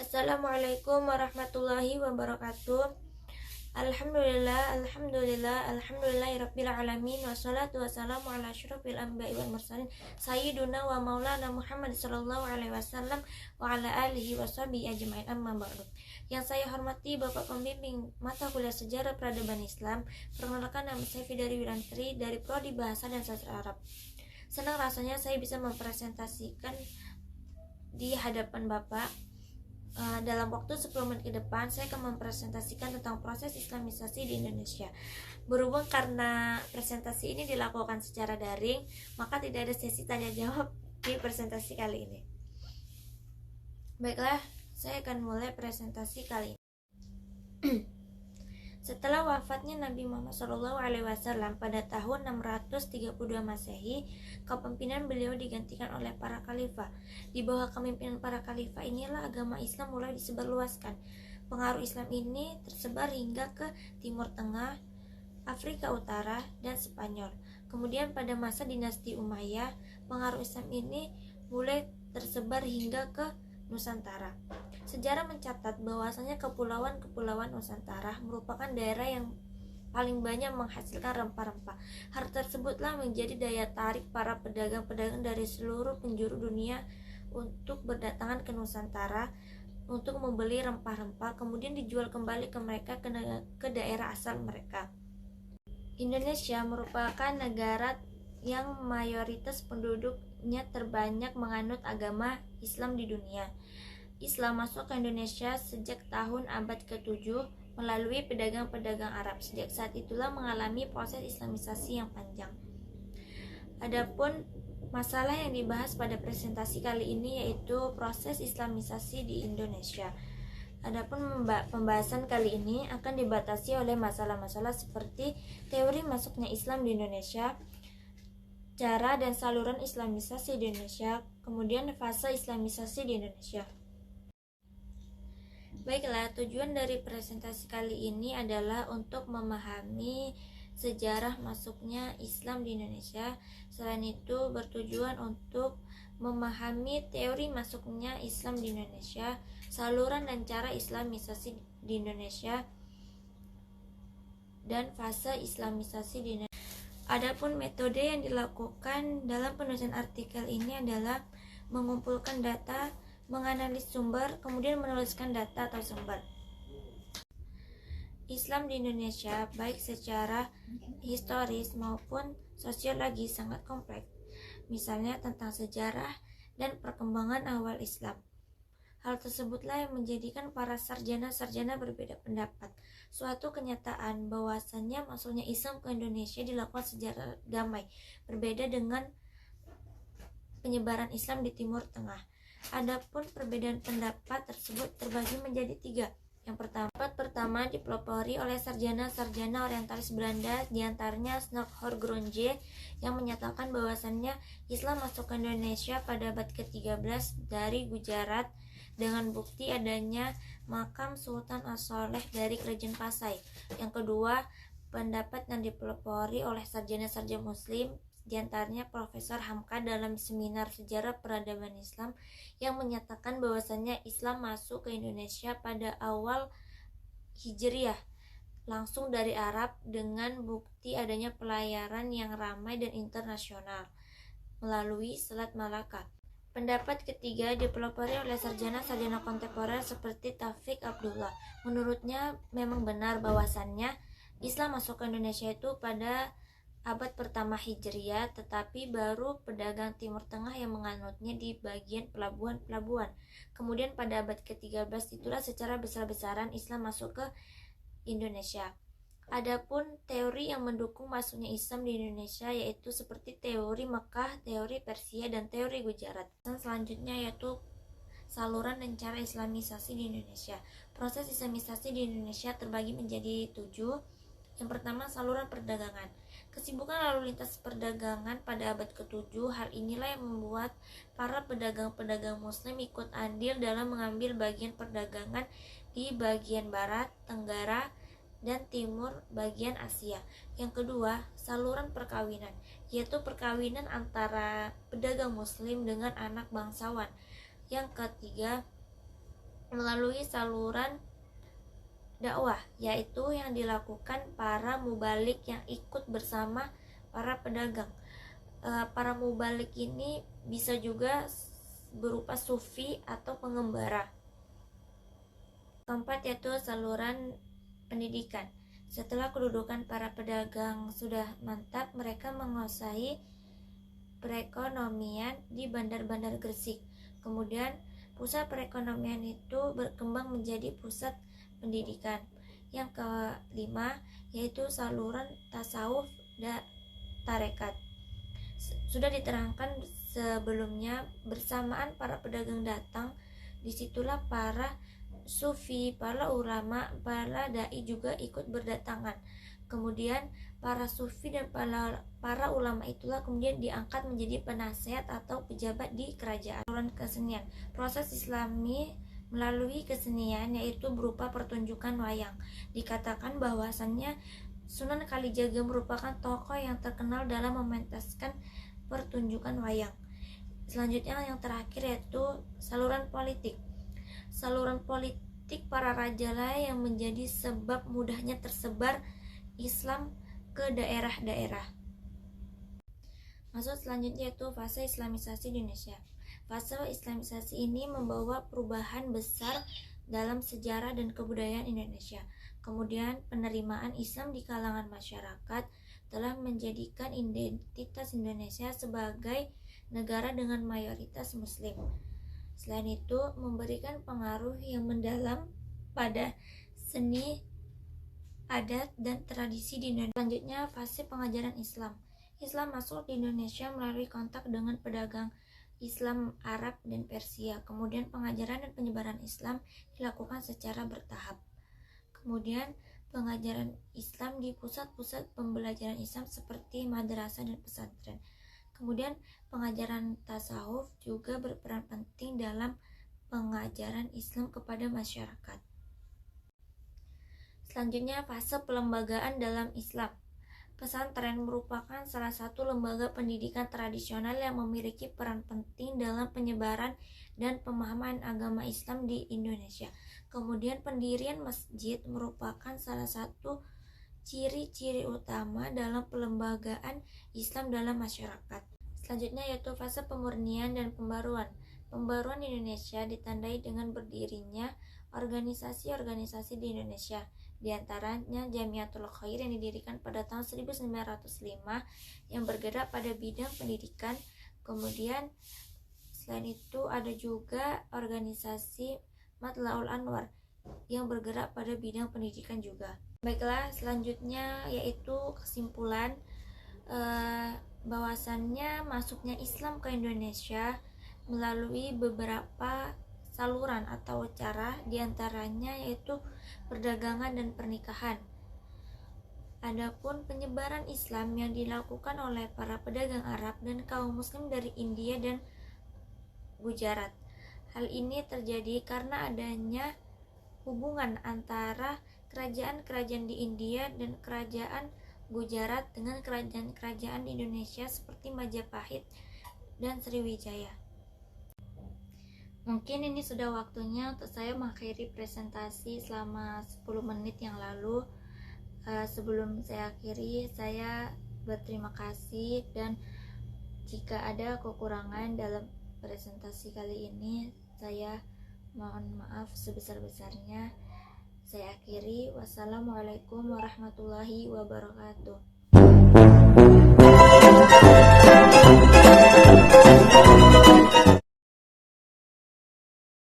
Assalamualaikum warahmatullahi wabarakatuh. Alhamdulillahirabbil alamin wassalatu wassalamu ala asyrofil anbiya'i wal mursalin sayyiduna wa maulana Muhammad sallallahu alaihi wasallam wa ala alihi washabihi ajmain, amma ba'du. Yang saya hormati Bapak Pembimbing mata kuliah Sejarah Peradaban Islam, perkenalkan nama saya Fidari Wirantri dari Prodi Bahasa dan Sastra Arab. Senang rasanya saya bisa mempresentasikan di hadapan Bapak. Dalam waktu 10 menit ke depan saya akan mempresentasikan tentang proses Islamisasi di Indonesia. Berhubung karena presentasi ini dilakukan secara daring, maka tidak ada sesi tanya jawab di presentasi kali ini. Baiklah, saya akan mulai presentasi kali ini. Setelah wafatnya Nabi Muhammad SAW pada tahun 632 Masehi, kepemimpinan beliau digantikan oleh para khalifah. Di bawah kepemimpinan para khalifah inilah agama Islam mulai disebarluaskan. Pengaruh Islam ini tersebar hingga ke Timur Tengah, Afrika Utara, dan Spanyol. Kemudian pada masa dinasti Umayyah, pengaruh Islam ini mulai tersebar hingga ke Nusantara. Sejarah mencatat bahwasanya kepulauan-kepulauan Nusantara merupakan daerah yang paling banyak menghasilkan rempah-rempah. Hal tersebutlah menjadi daya tarik para pedagang-pedagang dari seluruh penjuru dunia untuk berdatangan ke Nusantara untuk membeli rempah-rempah, kemudian dijual kembali ke mereka ke daerah asal mereka. Indonesia merupakan negara yang mayoritas penduduknya terbanyak menganut agama Islam di dunia. Islam masuk ke Indonesia sejak tahun abad ke-7 melalui pedagang-pedagang Arab. Sejak saat itulah mengalami proses Islamisasi yang panjang. Adapun masalah yang dibahas pada presentasi kali ini yaitu proses Islamisasi di Indonesia. Adapun pembahasan kali ini akan dibatasi oleh masalah-masalah seperti teori masuknya Islam di Indonesia, cara dan saluran Islamisasi di Indonesia, kemudian fase Islamisasi di Indonesia. Baiklah, tujuan dari presentasi kali ini adalah untuk memahami sejarah masuknya Islam di Indonesia. Selain itu, bertujuan untuk memahami teori masuknya Islam di Indonesia, saluran dan cara Islamisasi di Indonesia, dan fase Islamisasi di Indonesia. Adapun metode yang dilakukan dalam penulisan artikel ini adalah mengumpulkan data, menganalisis sumber, kemudian menuliskan data atau sumber. Islam di Indonesia baik secara historis maupun sosiologis sangat kompleks, misalnya tentang sejarah dan perkembangan awal Islam. Hal tersebutlah yang menjadikan para sarjana-sarjana berbeda pendapat. Suatu kenyataan bahwasannya masuknya Islam ke Indonesia dilakukan secara damai, berbeda dengan penyebaran Islam di Timur Tengah. Adapun perbedaan pendapat tersebut terbagi menjadi 3. Yang pertama dipelopori oleh sarjana-sarjana orientalis Belanda, diantaranya Snorkhor Gronje, yang menyatakan bahwasannya Islam masuk ke Indonesia pada abad ke-13 dari Gujarat dengan bukti adanya makam Sultan As-Soleh dari Kerajaan Pasai. Yang kedua, pendapat yang dipelopori oleh sarjana-sarjana Muslim, diantaranya Profesor Hamka dalam seminar Sejarah Peradaban Islam, yang menyatakan bahwasannya Islam masuk ke Indonesia pada awal Hijriah langsung dari Arab dengan bukti adanya pelayaran yang ramai dan internasional melalui Selat Malaka. Pendapat ketiga dipelopori oleh sarjana-sarjana kontemporer seperti Taufik Abdullah. Menurutnya memang benar bahwasannya Islam masuk ke Indonesia itu pada abad pertama Hijriah, tetapi baru pedagang Timur Tengah yang menganutnya di bagian pelabuhan-pelabuhan. Kemudian pada abad ke-13 itulah secara besar-besaran Islam masuk ke Indonesia. Adapun teori yang mendukung masuknya Islam di Indonesia yaitu seperti teori Mekah, teori Persia, dan teori Gujarat. Selanjutnya yaitu saluran dan cara Islamisasi di Indonesia. Proses Islamisasi di Indonesia terbagi menjadi 7. Yang pertama, saluran perdagangan. Kesibukan lalu lintas perdagangan pada abad ke-7, hal inilah yang membuat para pedagang-pedagang Muslim ikut andil dalam mengambil bagian perdagangan di bagian barat, tenggara, dan timur bagian Asia. Yang kedua, saluran perkawinan, yaitu perkawinan antara pedagang Muslim dengan anak bangsawan. Yang ketiga, melalui saluran dakwah, yaitu yang dilakukan para mubalik yang ikut bersama para pedagang. Para mubalik ini bisa juga berupa sufi atau pengembara. Keempat yaitu saluran pendidikan. Setelah kedudukan para pedagang sudah mantap, mereka menguasai perekonomian di bandar-bandar Gresik. Kemudian pusat perekonomian itu berkembang menjadi pusat pendidikan. Yang kelima yaitu saluran tasawuf dan tarekat. Sudah diterangkan sebelumnya, bersamaan para pedagang datang, disitulah para sufi, para ulama, para dai juga ikut berdatangan. Kemudian para sufi dan para ulama itulah kemudian diangkat menjadi penasehat atau pejabat di kerajaan. Kesenian, proses Islami melalui kesenian yaitu berupa pertunjukan wayang. Dikatakan bahwasannya Sunan Kalijaga merupakan tokoh yang terkenal dalam mementaskan pertunjukan wayang. Selanjutnya yang terakhir yaitu saluran politik. Saluran politik para raja lah yang menjadi sebab mudahnya tersebar Islam ke daerah-daerah. Masuk selanjutnya yaitu fase Islamisasi di Indonesia. Fase Islamisasi ini membawa perubahan besar dalam sejarah dan kebudayaan Indonesia. Kemudian penerimaan Islam di kalangan masyarakat telah menjadikan identitas Indonesia sebagai negara dengan mayoritas Muslim. Selain itu, memberikan pengaruh yang mendalam pada seni, adat, dan tradisi di Indonesia. Selanjutnya, fase pengajaran Islam. Islam masuk di Indonesia melalui kontak dengan pedagang Islam Arab dan Persia. Kemudian pengajaran dan penyebaran Islam dilakukan secara bertahap. Kemudian pengajaran Islam di pusat-pusat pembelajaran Islam seperti madrasah dan pesantren. Kemudian pengajaran tasawuf juga berperan penting dalam pengajaran Islam kepada masyarakat. Selanjutnya fase pelembagaan dalam Islam. Pesantren merupakan salah satu lembaga pendidikan tradisional yang memiliki peran penting dalam penyebaran dan pemahaman agama Islam di Indonesia. Kemudian pendirian masjid merupakan salah satu ciri-ciri utama dalam pelembagaan Islam dalam masyarakat. Selanjutnya yaitu fase pemurnian dan pembaruan. Pembaruan Indonesia ditandai dengan berdirinya organisasi-organisasi di Indonesia, di antaranya Jamiatul Khair yang didirikan pada tahun 1905 yang bergerak pada bidang pendidikan. Kemudian selain itu ada juga organisasi Matlaul Anwar yang bergerak pada bidang pendidikan juga. Baiklah, selanjutnya yaitu kesimpulan bahwasannya masuknya Islam ke Indonesia melalui beberapa saluran atau cara, diantaranya yaitu perdagangan dan pernikahan. Adapun penyebaran Islam yang dilakukan oleh para pedagang Arab dan kaum Muslim dari India dan Gujarat. Hal ini terjadi karena adanya hubungan antara kerajaan-kerajaan di India dan kerajaan Gujarat dengan kerajaan-kerajaan di Indonesia seperti Majapahit dan Sriwijaya. Mungkin ini sudah waktunya untuk saya mengakhiri presentasi selama 10 menit yang lalu. Sebelum saya akhiri, saya berterima kasih, dan jika ada kekurangan dalam presentasi kali ini, saya mohon maaf sebesar-besarnya. Saya akhiri. Wassalamualaikum warahmatullahi wabarakatuh.